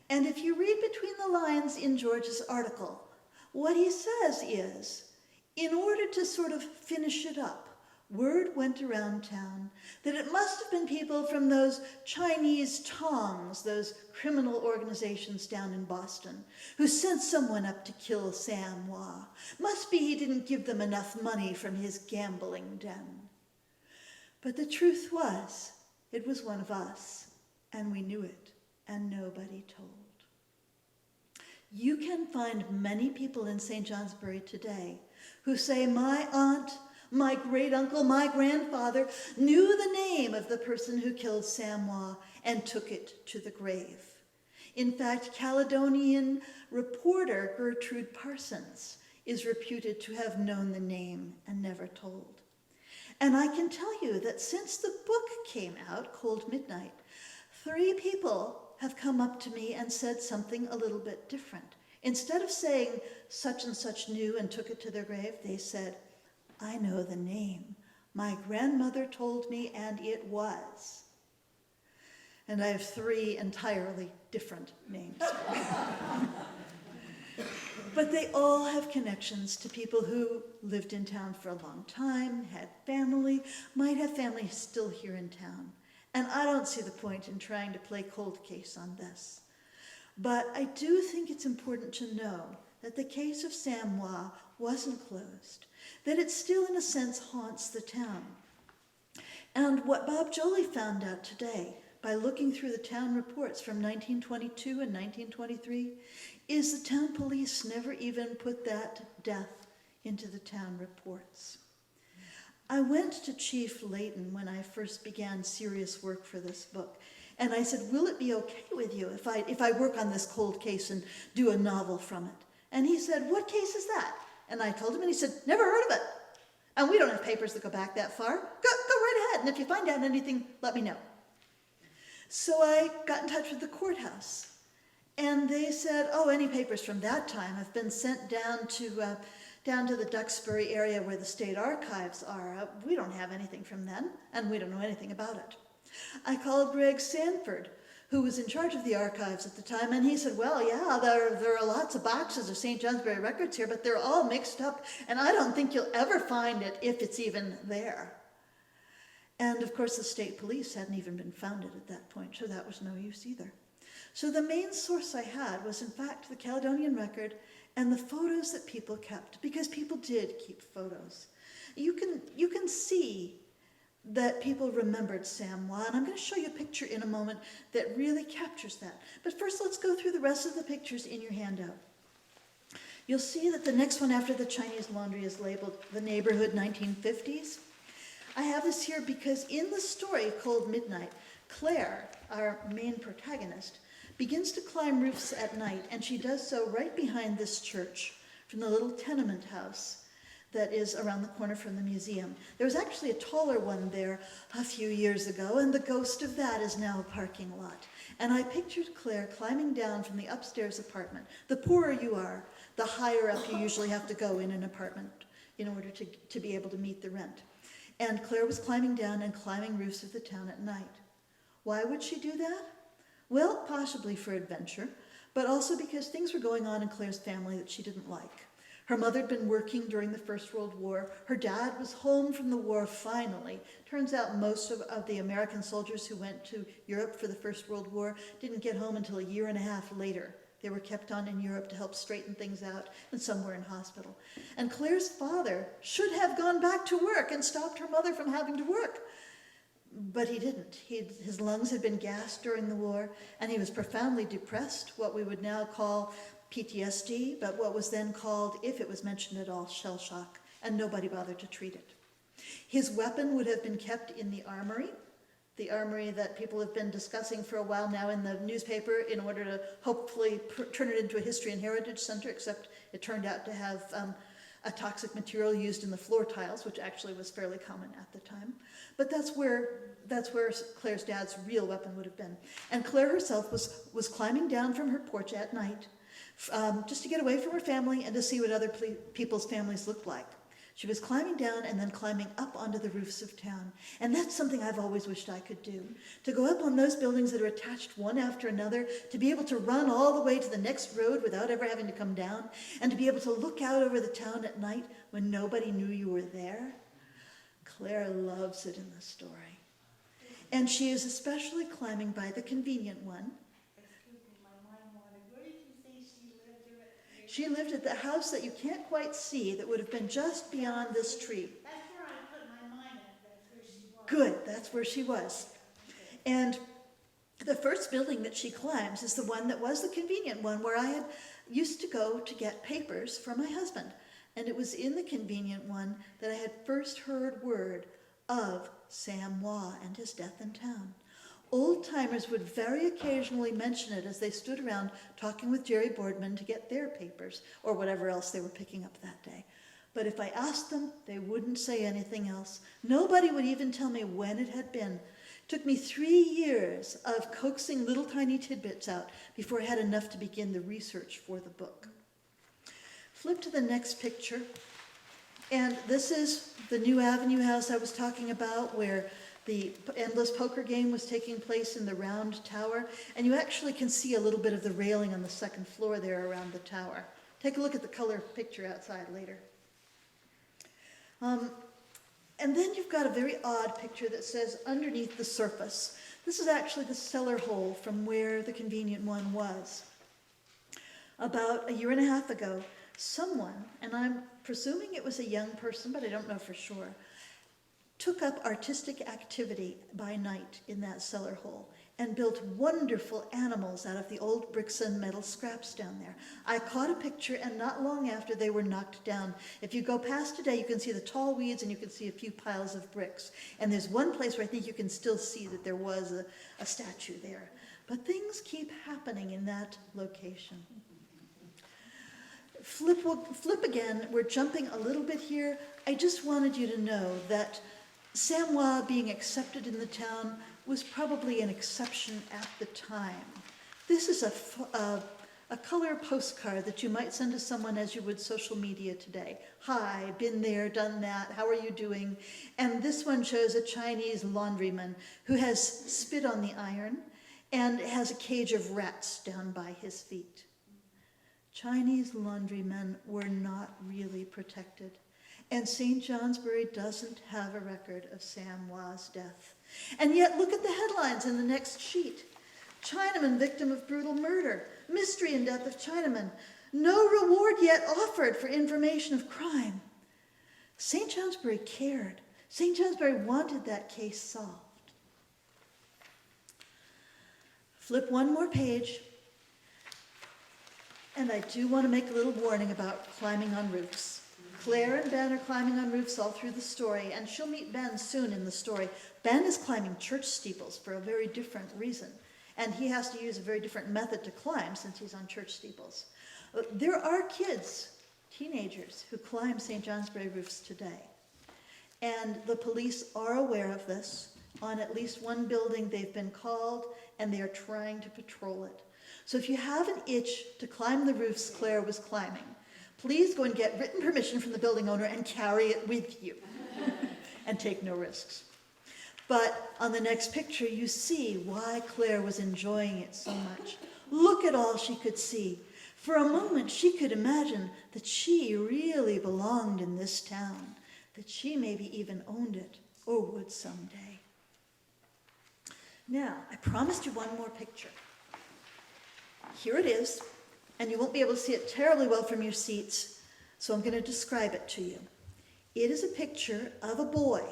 B: And if you read between the lines in George's article, what he says is, in order to sort of finish it up, word went around town that it must have been people from those Chinese tongs, those criminal organizations down in Boston, who sent someone up to kill Sam Wah. Must be he didn't give them enough money from his gambling den. But the truth was, it was one of us, and we knew it, and nobody told. You can find many people in St. Johnsbury today who say, my aunt, my great-uncle, my grandfather knew the name of the person who killed Sam Wah and took it to the grave. In fact, Caledonian reporter Gertrude Parsons is reputed to have known the name and never told. And I can tell you that since the book came out, Cold Midnight, 3 people have come up to me and said something a little bit different. Instead of saying such and such knew and took it to their grave, they said, I know the name. My grandmother told me, and it was. And I have 3 entirely different names. But they all have connections to people who lived in town for a long time, had family, might have family still here in town. And I don't see the point in trying to play cold case on this. But I do think it's important to know that the case of Sam Wah wasn't closed, that it still, in a sense, haunts the town. And what Bob Jolie found out today, by looking through the town reports from 1922 and 1923, is the town police never even put that death into the town reports. I went to Chief Layton when I first began serious work for this book, and I said, will it be okay with you if I work on this cold case and do a novel from it? And he said, what case is that? And I told him, and he said, never heard of it. And we don't have papers that go back that far. Go right ahead, and if you find out anything, let me know. So I got in touch with the courthouse, and they said, oh, any papers from that time have been sent down to the Duxbury area where the state archives are. We don't have anything from then, and we don't know anything about it. I called Greg Sanford, who was in charge of the archives at the time, and he said, well, yeah, there are lots of boxes of St. Johnsbury records here, but they're all mixed up, and I don't think you'll ever find it if it's even there. And of course, the state police hadn't even been founded at that point, so that was no use either. So the main source I had was, in fact, the Caledonian Record and the photos that people kept, because people did keep photos. You can see that people remembered Sam Wah, and I'm going to show you a picture in a moment that really captures that. But first, let's go through the rest of the pictures in your handout. You'll see that the next one after the Chinese laundry is labeled The Neighborhood 1950s. I have this here because in the story Cold Midnight, Claire, our main protagonist, begins to climb roofs at night, and she does so right behind this church from the little tenement house that is around the corner from the museum. There was actually a taller one there a few years ago, and the ghost of that is now a parking lot. And I pictured Claire climbing down from the upstairs apartment. The poorer you are, the higher up you usually have to go in an apartment in order to be able to meet the rent. And Claire was climbing down and climbing roofs of the town at night. Why would she do that? Well, possibly for adventure, but also because things were going on in Claire's family that she didn't like. Her mother had been working during the First World War. Her dad was home from the war finally. Turns out most of the American soldiers who went to Europe for the First World War didn't get home until a year and a half later. They were kept on in Europe to help straighten things out, and some were in hospital. And Claire's father should have gone back to work and stopped her mother from having to work. But he didn't. His lungs had been gassed during the war, and he was profoundly depressed, what we would now call PTSD, but what was then called, if it was mentioned at all, shell shock, and nobody bothered to treat it. His weapon would have been kept in the armory that people have been discussing for a while now in the newspaper in order to hopefully turn it into a history and heritage center, except it turned out to have a toxic material used in the floor tiles, which actually was fairly common at the time. But that's where Claire's dad's real weapon would have been. And Claire herself was climbing down from her porch at night, just to get away from her family and to see what other people's families looked like. She was climbing down and then climbing up onto the roofs of town. And that's something I've always wished I could do. To go up on those buildings that are attached one after another, to be able to run all the way to the next road without ever having to come down, and to be able to look out over the town at night when nobody knew you were there. Claire loves it in the story. And she is especially climbing by the convenient one.
C: Excuse me, my mind wandered. Where did you say she lived?
B: She lived at the house that you can't quite see that would have been just beyond this tree.
C: That's where I put my mind at. That's where she was.
B: Good, that's where she was. And the first building that she climbs is the one that was the convenient one where I had used to go to get papers for my husband. And it was in the convenient one that I had first heard word of Sam Wah and his death in town. Old-timers would very occasionally mention it as they stood around talking with Jerry Boardman to get their papers or whatever else they were picking up that day. But if I asked them, they wouldn't say anything else. Nobody would even tell me when it had been. It took me 3 years of coaxing little tiny tidbits out before I had enough to begin the research for the book. Flip to the next picture. And this is the New Avenue house I was talking about, where the endless poker game was taking place in the round tower. And you actually can see a little bit of the railing on the second floor there around the tower. Take a look at the color picture outside later. And then you've got a very odd picture that says underneath the surface. This is actually the cellar hole from where the convenient one was. About 1.5 years ago, someone, and I'm presuming it was a young person, but I don't know for sure, took up artistic activity by night in that cellar hole and built wonderful animals out of the old bricks and metal scraps down there. I caught a picture, and not long after they were knocked down. If you go past today, you can see the tall weeds and you can see a few piles of bricks. And there's one place where I think you can still see that there was a statue there. But things keep happening in that location. Flip again, we're jumping a little bit here. I just wanted you to know that Sam Wah being accepted in the town was probably an exception at the time. This is a color postcard that you might send to someone as you would social media today. Hi, been there, done that, how are you doing? And this one shows a Chinese laundryman who has spit on the iron and has a cage of rats down by his feet. Chinese laundrymen were not really protected. And St. Johnsbury doesn't have a record of Sam Wah's death. And yet, look at the headlines in the next sheet. Chinaman victim of brutal murder. Mystery and death of Chinaman. No reward yet offered for information of crime. St. Johnsbury cared. St. Johnsbury wanted that case solved. Flip one more page. And I do want to make a little warning about climbing on roofs. Claire and Ben are climbing on roofs all through the story, and she'll meet Ben soon in the story. Ben is climbing church steeples for a very different reason, and he has to use a very different method to climb since he's on church steeples. There are kids, teenagers, who climb St. Johnsbury roofs today, and the police are aware of this. On at least one building they've been called, and they are trying to patrol it. So if you have an itch to climb the roofs Claire was climbing, please go and get written permission from the building owner and carry it with you and take no risks. But on the next picture, you see why Claire was enjoying it so much. Look at all she could see. For a moment, she could imagine that she really belonged in this town, that she maybe even owned it or would someday. Now, I promised you one more picture. Here it is. And you won't be able to see it terribly well from your seats, so I'm going to describe it to you. It is a picture of a boy,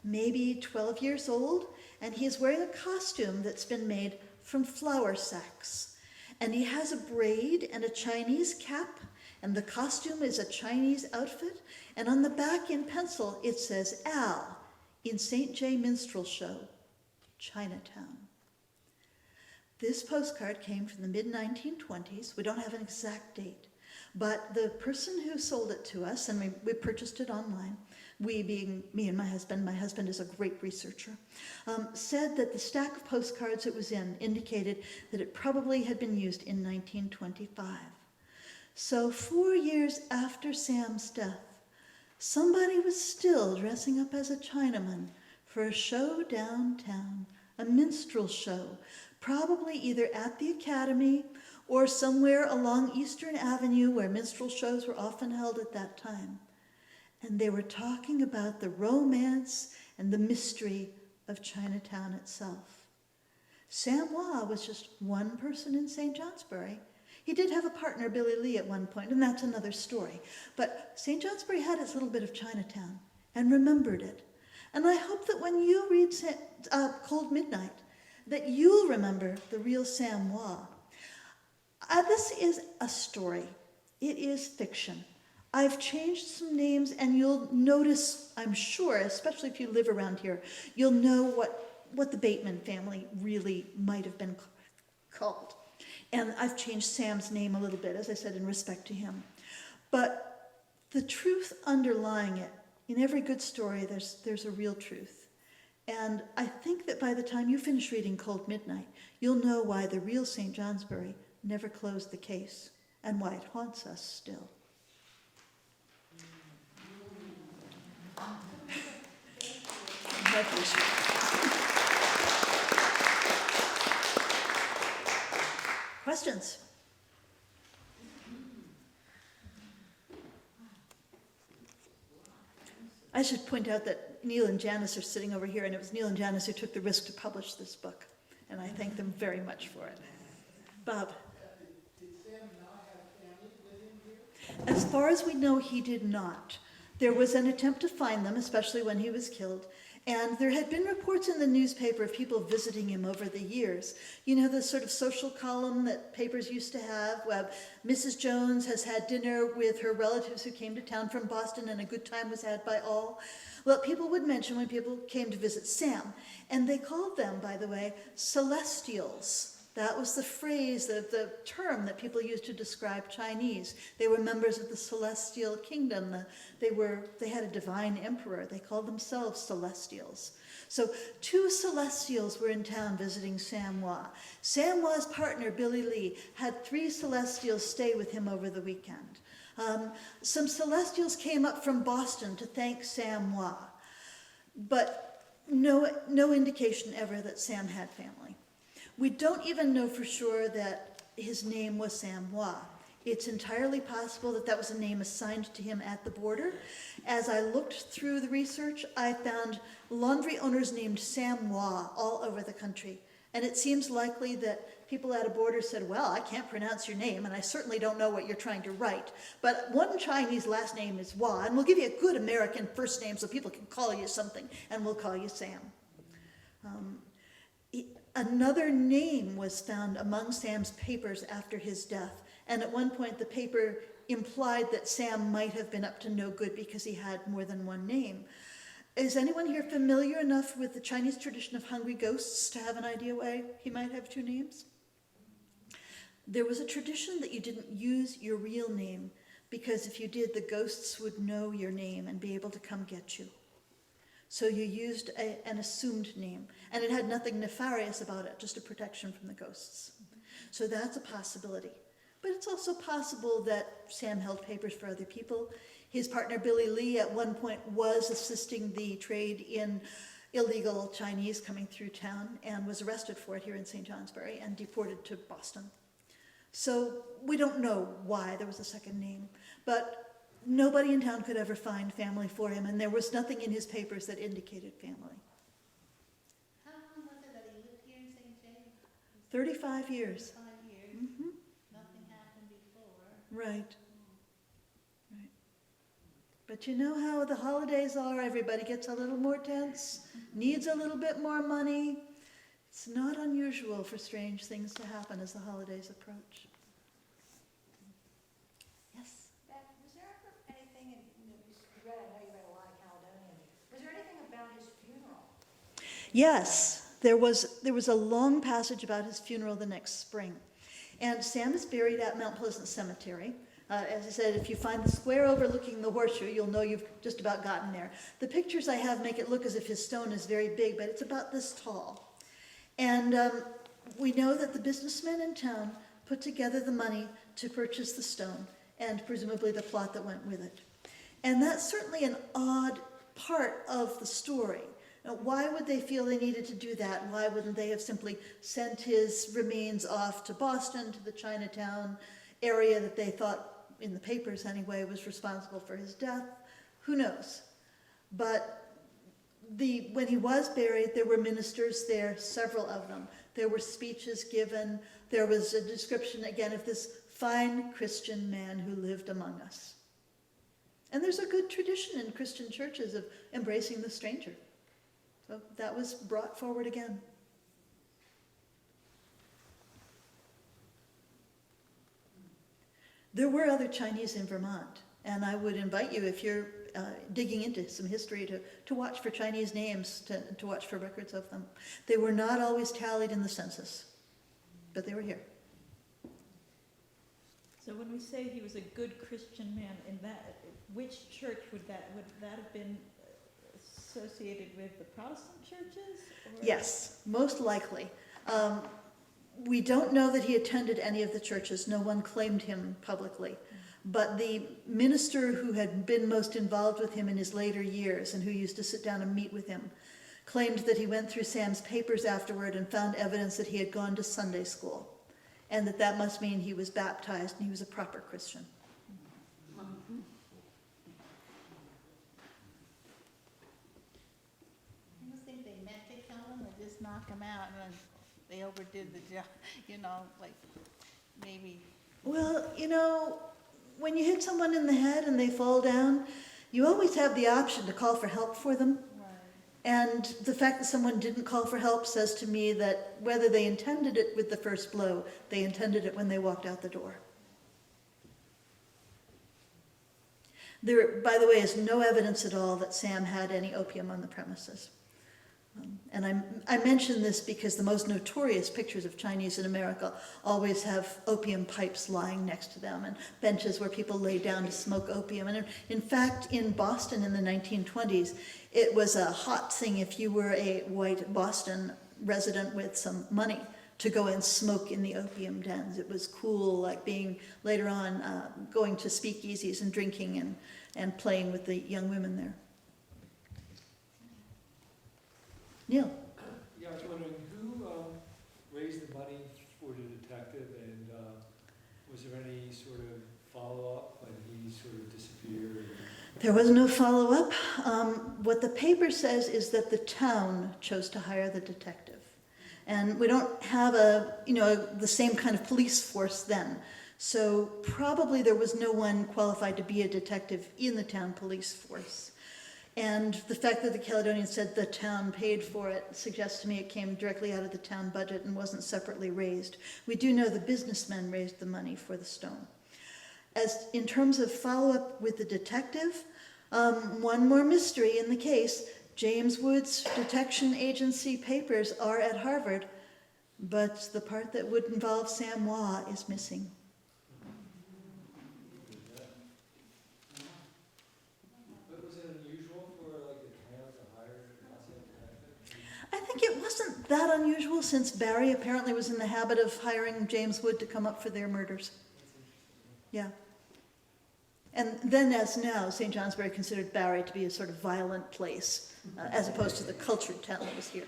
B: maybe 12 years old, and he is wearing a costume that's been made from flour sacks. And he has a braid and a Chinese cap, and the costume is a Chinese outfit, and on the back in pencil it says, Al, in St. J. Minstrel Show, Chinatown. This postcard came from the mid-1920s. We don't have an exact date. But the person who sold it to us, and we purchased it online, we being me and my husband is a great researcher, said that the stack of postcards it was in indicated that it probably had been used in 1925. So 4 years after Sam's death, somebody was still dressing up as a Chinaman for a show downtown, a minstrel show, probably either at the Academy or somewhere along Eastern Avenue where minstrel shows were often held at that time. And they were talking about the romance and the mystery of Chinatown itself. Sam Wah was just one person in St. Johnsbury. He did have a partner, Billy Lee, at one point, and that's another story. But St. Johnsbury had its little bit of Chinatown and remembered it. And I hope that when you read Cold Midnight, that you'll remember the real Sam Wah. This is a story. It is fiction. I've changed some names, and you'll notice, I'm sure, especially if you live around here, you'll know what the Bateman family really might have been called. And I've changed Sam's name a little bit, as I said, in respect to him. But the truth underlying it, in every good story, there's a real truth. And I think that by the time you finish reading Cold Midnight, you'll know why the real St. Johnsbury never closed the case and why it haunts us still. My pleasure. Questions? I should point out that Neil and Janice are sitting over here, and it was Neil and Janice who took the risk to publish this book, and I thank them very much for it. Bob?
A: Did Sam not have family living here?
B: As far as we know, he did not. There was an attempt to find them, especially when he was killed, and there had been reports in the newspaper of people visiting him over the years. You know, the sort of social column that papers used to have, where Mrs. Jones has had dinner with her relatives who came to town from Boston and a good time was had by all. Well, people would mention when people came to visit Sam, and they called them, by the way, celestials. That was the phrase, the term that people used to describe Chinese. They were members of the celestial kingdom. They had a divine emperor. They called themselves celestials. So 2 celestials were in town visiting Sam Wah. Sam Wah's partner, Billy Lee, had 3 celestials stay with him over the weekend. Some celestials came up from Boston to thank Sam Wah, but no indication ever that Sam had family. We don't even know for sure that his name was Sam Wah. It's entirely possible that that was a name assigned to him at the border. As I looked through the research, I found laundry owners named Sam Wah all over the country. And it seems likely that people at a border said, well, I can't pronounce your name, and I certainly don't know what you're trying to write. But one Chinese last name is Wah, and we'll give you a good American first name so people can call you something, and we'll call you Sam. Another name was found among Sam's papers after his death, and at one point the paper implied that Sam might have been up to no good because he had more than one name. Is anyone here familiar enough with the Chinese tradition of hungry ghosts to have an idea why he might have 2 names? There was a tradition that you didn't use your real name because if you did, the ghosts would know your name and be able to come get you. So you used an assumed name, and it had nothing nefarious about it, just a protection from the ghosts. So that's a possibility. But it's also possible that Sam held papers for other people. His partner Billy Lee at one point was assisting the trade in illegal Chinese coming through town and was arrested for it here in St. Johnsbury and deported to Boston. So we don't know why there was a second name, but nobody in town could ever find family for him, and there was nothing in his papers that indicated family.
C: How long was it that he lived here in St. James?
B: 35 years.
C: 5 years.
B: Mm-hmm.
C: Nothing happened before.
B: Right. Right. But you know how the holidays are. Everybody gets a little more tense, needs a little bit more money. It's not unusual for strange things to happen as the holidays approach. Yes?
D: Beth, was there ever anything, you read, I know you read a lot of Caledonian, was there anything about his funeral?
B: Yes, there was a long passage about his funeral the next spring. And Sam is buried at Mount Pleasant Cemetery. As I said, if you find the square overlooking the horseshoe, you'll know you've just about gotten there. The pictures I have make it look as if his stone is very big, but it's about this tall. And we know that the businessmen in town put together the money to purchase the stone and presumably the plot that went with it. And that's certainly an odd part of the story. Now, why would they feel they needed to do that? Why wouldn't they have simply sent his remains off to Boston, to the Chinatown area that they thought, in the papers anyway, was responsible for his death? Who knows? But when he was buried, there were ministers there, several of them. There were speeches given. There was a description, again, of this fine Christian man who lived among us. And there's a good tradition in Christian churches of embracing the stranger. So that was brought forward again. There were other Chinese in Vermont, and I would invite you, if you're digging into some history, to watch for Chinese names, to watch for records of them. They were not always tallied in the census, but they were here.
E: So when we say he was a good Christian man, in that, which church would that have been associated with, the Protestant churches? Or?
B: Yes, most likely. We don't know that he attended any of the churches. No one claimed him publicly. But the minister who had been most involved with him in his later years and who used to sit down and meet with him claimed that he went through Sam's papers afterward and found evidence that he had gone to Sunday school, and that must mean he was baptized and he was a proper Christian.
C: I don't think they meant to kill him, or just knock him out, and they overdid the job, like, maybe.
B: Well, when you hit someone in the head and they fall down, you always have the option to call for help for them.
C: Right.
B: And the fact that someone didn't call for help says to me that whether they intended it with the first blow, they intended it when they walked out the door. There, by the way, is no evidence at all that Sam had any opium on the premises. And I mention this because the most notorious pictures of Chinese in America always have opium pipes lying next to them and benches where people lay down to smoke opium. And in fact, in Boston in the 1920s, it was a hot thing if you were a white Boston resident with some money to go and smoke in the opium dens. It was cool, like being later on going to speakeasies and drinking and playing with the young women there. Neil?
F: Yeah, I was wondering, who raised the money for the detective, and was there any sort of follow-up when he sort of disappeared?
B: There was no follow-up. What the paper says is that the town chose to hire the detective. And we don't have the same kind of police force then. So probably there was no one qualified to be a detective in the town police force. And the fact that the Caledonian said the town paid for it suggests to me it came directly out of the town budget and wasn't separately raised. We do know the businessmen raised the money for the stone. As in terms of follow-up with the detective, one more mystery in the case. James Wood's detection agency papers are at Harvard, but the part that would involve Sam Waugh is missing. I think it wasn't that unusual since Barry apparently was in the habit of hiring James Wood to come up for their murders. Yeah. And then as now, St. Johnsbury considered Barry to be a sort of violent place, as opposed to the cultured town that was here.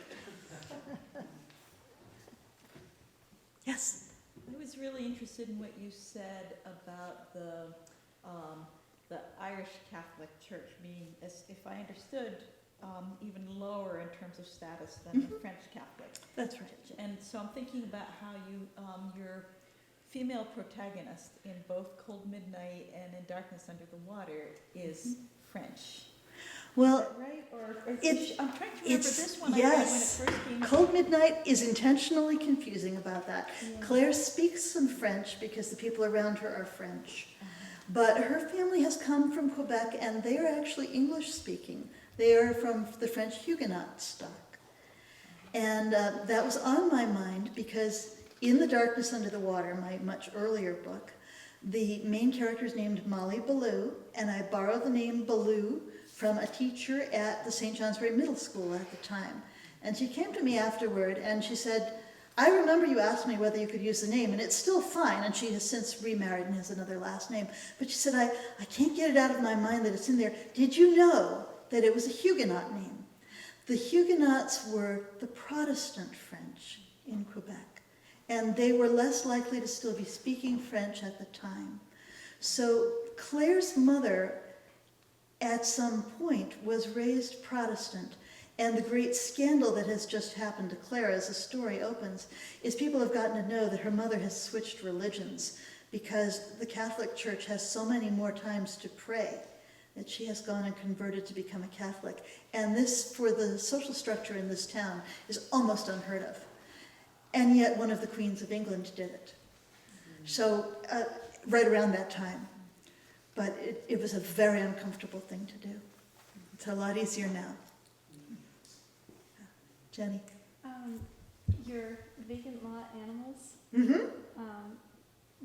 B: Yes?
E: I was really interested in what you said about the Irish Catholic Church being, as if I understood, even lower in terms of status than the French Catholic.
B: That's right.
E: And so I'm thinking about how you, your female protagonist in both Cold Midnight and in Darkness Under the Water is French.
B: Well,
E: Is that right? Or
B: I'm
E: trying to remember this one.
B: Yes.
E: I read when it first came.
B: Cold Midnight is intentionally confusing about that.
E: Yeah.
B: Claire speaks some French because the people around her are French. But her family has come from Quebec, and they are actually English-speaking. They are from the French Huguenot stock. And that was on my mind because in The Darkness Under the Water, my much earlier book, The main character is named Molly Ballou, and I borrowed the name Ballou from a teacher at the St. Johnsbury Middle School at the time. And she came to me afterward and she said, I remember you asked me whether you could use the name, and it's still fine, and she has since remarried and has another last name. But she said, I can't get it out of my mind that it's in there. Did you know that it was a Huguenot name? The Huguenots were the Protestant French in Quebec, and they were less likely to still be speaking French at the time. So Claire's mother, at some point, was raised Protestant. And the great scandal that has just happened to Claire as the story opens is people have gotten to know that her mother has switched religions because the Catholic Church has so many more times to pray that she has gone and converted to become a Catholic. And this, for the social structure in this town, is almost unheard of. And yet one of the queens of England did it. So right around that time. But it was a very uncomfortable thing to do. It's a lot easier now. Jenny?
G: Your vacant lot animals
B: Mm-hmm.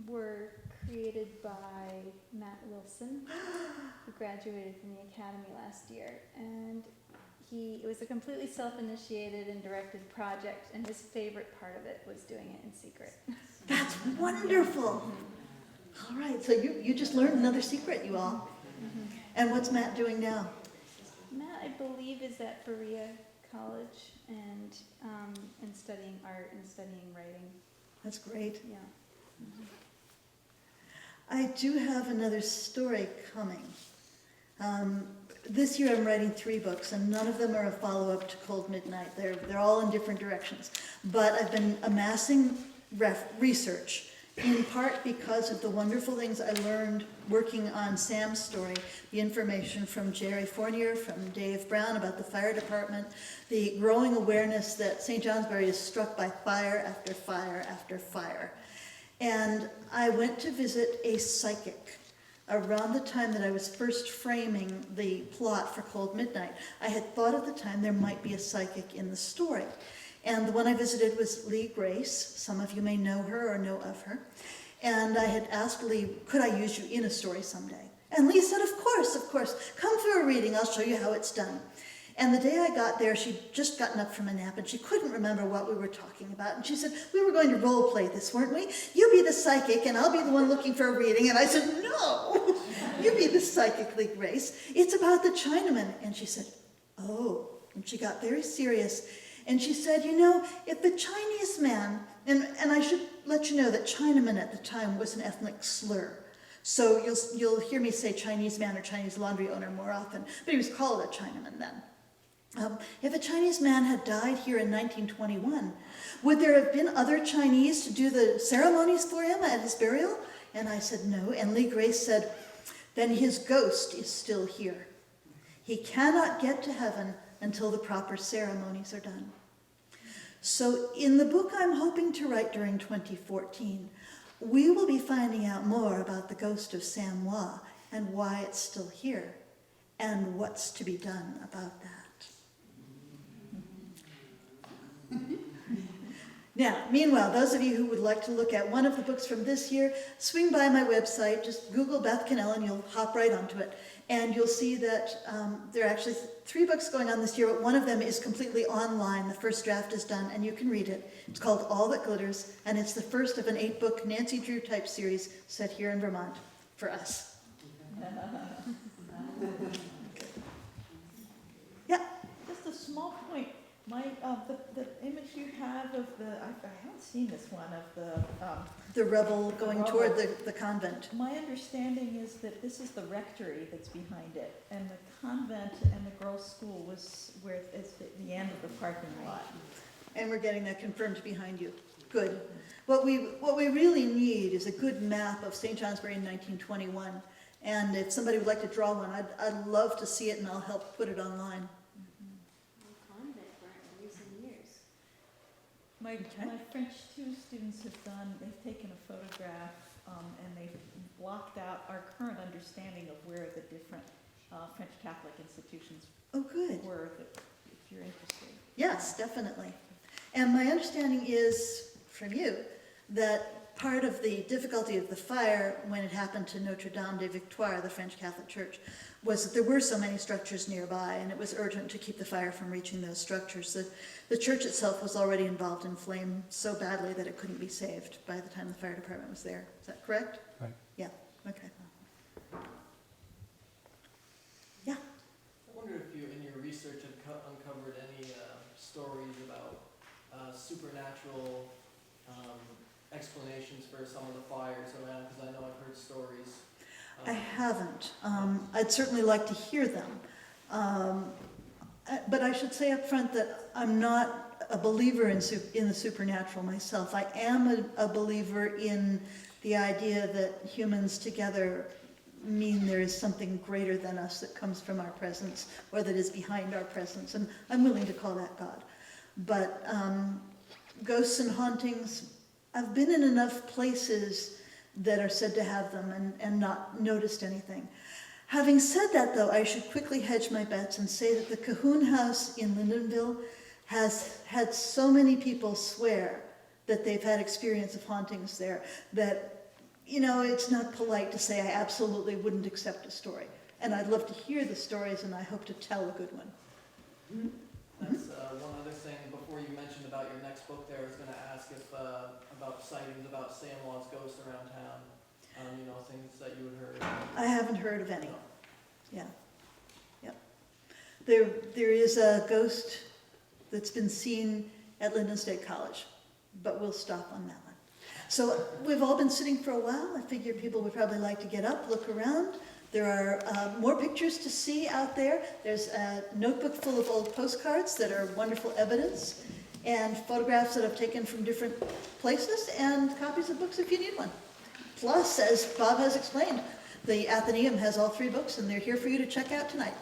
G: were created by Matt Wilson, who graduated from the Academy last year. And it was a completely self-initiated and directed project, and his favorite part of it was doing it in secret.
B: That's wonderful. All right, so you just learned another secret, you all. And what's Matt doing now?
G: Matt, I believe, is at Berea College and studying art and studying writing.
B: That's great.
G: Yeah.
B: I do have another story coming. This year I'm writing 3 books, and none of them are a follow-up to Cold Midnight. They're all in different directions. But I've been amassing research, in part because of the wonderful things I learned working on Sam's story, the information from Jerry Fournier, from Dave Brown about the fire department, the growing awareness that St. Johnsbury is struck by fire after fire after fire. And I went to visit a psychic around the time that I was first framing the plot for Cold Midnight. I had thought at the time there might be a psychic in the story. And the one I visited was Lee Grace. Some of you may know her or know of her. And I had asked Lee, could I use you in a story someday? And Lee said, of course. Come for a reading, I'll show you how it's done. And the day I got there, she'd just gotten up from a nap and she couldn't remember what we were talking about. And she said, we were going to role play this, weren't we? You be the psychic and I'll be the one looking for a reading. And I said, no, you be the psychic, Lee Grace. It's about the Chinaman. And she said, oh. And she got very serious. And she said, you know, if the Chinese man, and I should let you know that Chinaman at the time was an ethnic slur. So you'll hear me say Chinese man or Chinese laundry owner more often, but he was called a Chinaman then. If a Chinese man had died here in 1921, would there have been other Chinese to do the ceremonies for him at his burial? And I said no, and Lee Grace said, then his ghost is still here. He cannot get to heaven until the proper ceremonies are done. So in the book I'm hoping to write during 2014, we will be finding out more about the ghost of Sam Hua and why it's still here and what's to be done about that. Now, meanwhile, those of you who would like to look at one of the books from this year, swing by my website, just Google Beth Kanell and you'll hop right onto it. And you'll see that there are actually 3 books going on this year, but one of them is completely online. The first draft is done and you can read it. It's called All That Glitters, and it's the first of an 8-book Nancy Drew type series set here in Vermont for us. Yeah.
E: Just a small point. The image you have of I haven't seen this one, of
B: The rebel going
E: rebel.
B: toward the convent.
E: my understanding is that this is the rectory that's behind it, and the convent and the girls' school was where it's at the end of the parking lot.
B: And we're getting that confirmed behind you. Good. What we really need is a good map of St. Johnsbury in 1921. And if somebody would like to draw one, I'd love to see it and I'll help put it online.
G: Convent burnt in recent years.
E: My
B: Okay.
E: French 2 students they've taken a photograph and they've blocked out our current understanding of where the different French Catholic institutions
B: Oh, good.
E: were, if you're interested.
B: Yes, definitely. And my understanding is, from you, that part of the difficulty of the fire when it happened to Notre Dame de Victoire, the French Catholic Church, was that there were so many structures nearby, and it was urgent to keep the fire from reaching those structures. The church itself was already involved in flame so badly that it couldn't be saved by the time the fire department was there. Is that correct?
F: Right.
B: Yeah, okay. Yeah,
H: I wonder if you, in your research, have uncovered any stories about supernatural explanations for some of the fires around, because I know I've heard stories.
B: I haven't. I'd certainly like to hear them. But I should say up front that I'm not a believer in the supernatural myself. I am a believer in the idea that humans together mean there is something greater than us that comes from our presence, or that is behind our presence, and I'm willing to call that God. But ghosts and hauntings, I've been in enough places that are said to have them and not noticed anything. Having said that, though, I should quickly hedge my bets and say that the Cahoon House in Lindenville has had so many people swear that they've had experience of hauntings there that, you know, it's not polite to say I absolutely wouldn't accept a story. And I'd love to hear the stories, and I hope to tell a good one.
H: That's one other thing, before you mentioned about your next book there, I was going to ask if, about sightings about Sam Watt's ghosts around town, you know, things that you had heard.
B: I haven't heard of any. Yeah. Yep. There is a ghost that's been seen at Linden State College, but we'll stop on that one. So we've all been sitting for a while. I figure people would probably like to get up, look around. There are more pictures to see out there. There's a notebook full of old postcards that are wonderful evidence, and photographs that I've taken from different places, and copies of books if you need one. Plus, as Bob has explained, the Athenaeum has all 3 books, and they're here for you to check out tonight.